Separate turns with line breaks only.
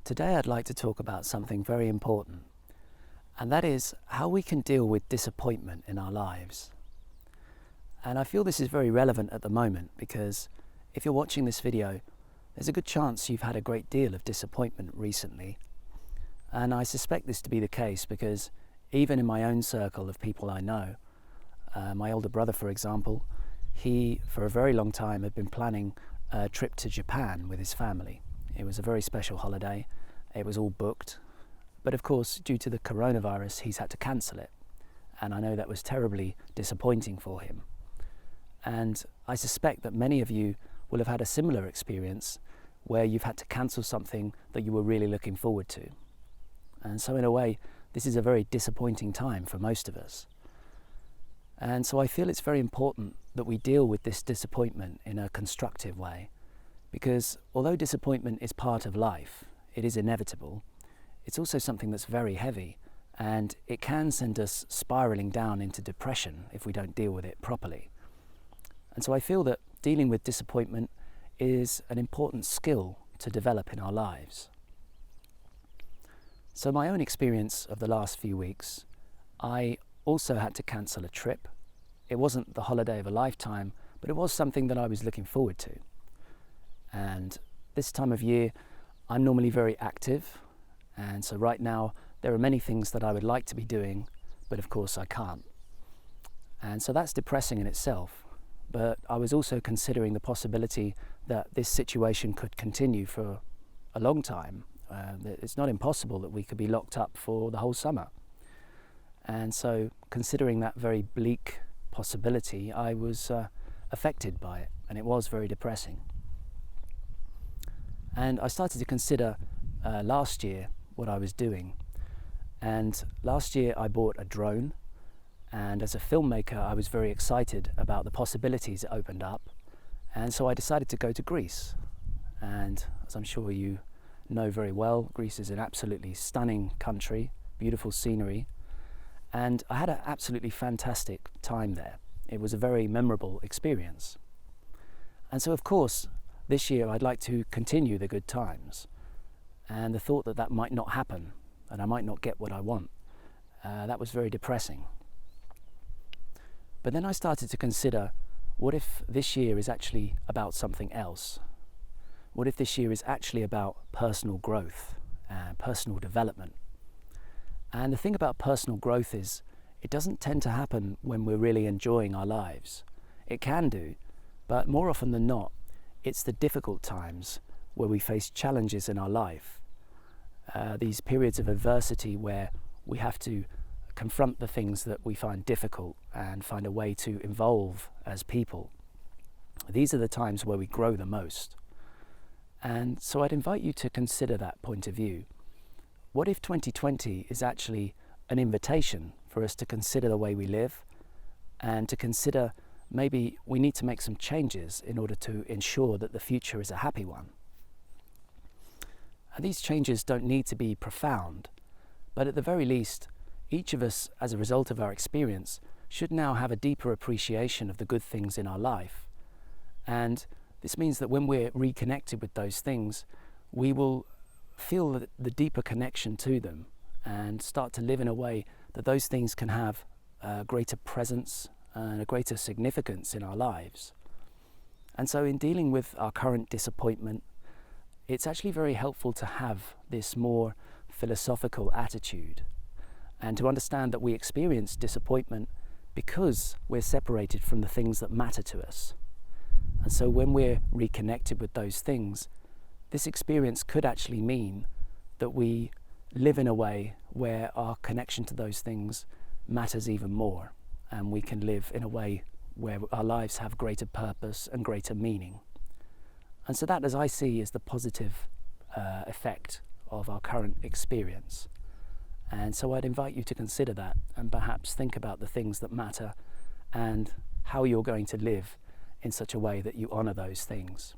Today I'd like to talk about something very important, and that is how we can deal with disappointment in our lives. And I feel this is very relevant at the moment because if you're watching this video, there's a good chance you've had a great deal of disappointment recently. And I suspect this to be the case because even in my own circle of people I know, my older brother, for example, he for a very long time had been planning a trip to Japan with his family. It was a very special holiday. It was all booked. But of course, due to the coronavirus, he's had to cancel it. And I know that was terribly disappointing for him. And I suspect that many of you will have had a similar experience where you've had to cancel something that you were really looking forward to. And so in a way, this is a very disappointing time for most of us. And so I feel it's very important that we deal with this disappointment in a constructive way. Because although disappointment is part of life, it is inevitable, it's also something that's very heavy, and it can send us spiraling down into depression if we don't deal with it properly. And so I feel that dealing with disappointment is an important skill to develop in our lives. So my own experience of the last few weeks, I also had to cancel a trip. It wasn't the holiday of a lifetime, but it was something that I was looking forward to. And this time of year, I'm normally very active. And so right now, there are many things that I would like to be doing, but of course I can't. And so that's depressing in itself. But I was also considering the possibility that this situation could continue for a long time. It's not impossible that we could be locked up for the whole summer. And so considering that very bleak possibility, I was affected by it, and it was very depressing. And I started to consider last year what I was doing. And last year I bought a drone, and as a filmmaker I was very excited about the possibilities it opened up. And so I decided to go to Greece. And as I'm sure you know very well, Greece is an absolutely stunning country, beautiful scenery. And I had an absolutely fantastic time there. It was a very memorable experience. And so of course, this year I'd like to continue the good times. And the thought that that might not happen, and I might not get what I want, that was very depressing. But then I started to consider, what if this year is actually about something else? What if this year is actually about personal growth and personal development? And the thing about personal growth is, it doesn't tend to happen when we're really enjoying our lives. It can do, but more often than not, it's the difficult times where we face challenges in our life. These periods of adversity where we have to confront the things that we find difficult and find a way to evolve as people. These are the times where we grow the most. And so I'd invite you to consider that point of view. What if 2020 is actually an invitation for us to consider the way we live and to consider maybe we need to make some changes in order to ensure that the future is a happy one? And these changes don't need to be profound, but at the very least, each of us, as a result of our experience, should now have a deeper appreciation of the good things in our life. And this means that when we're reconnected with those things, we will feel the deeper connection to them and start to live in a way that those things can have a greater presence and a greater significance in our lives. And so in dealing with our current disappointment, it's actually very helpful to have this more philosophical attitude and to understand that we experience disappointment because we're separated from the things that matter to us. And so when we're reconnected with those things, this experience could actually mean that we live in a way where our connection to those things matters even more, and we can live in a way where our lives have greater purpose and greater meaning. And so that, as I see, is the positive effect of our current experience. And so I'd invite you to consider that and perhaps think about the things that matter and how you're going to live in such a way that you honour those things.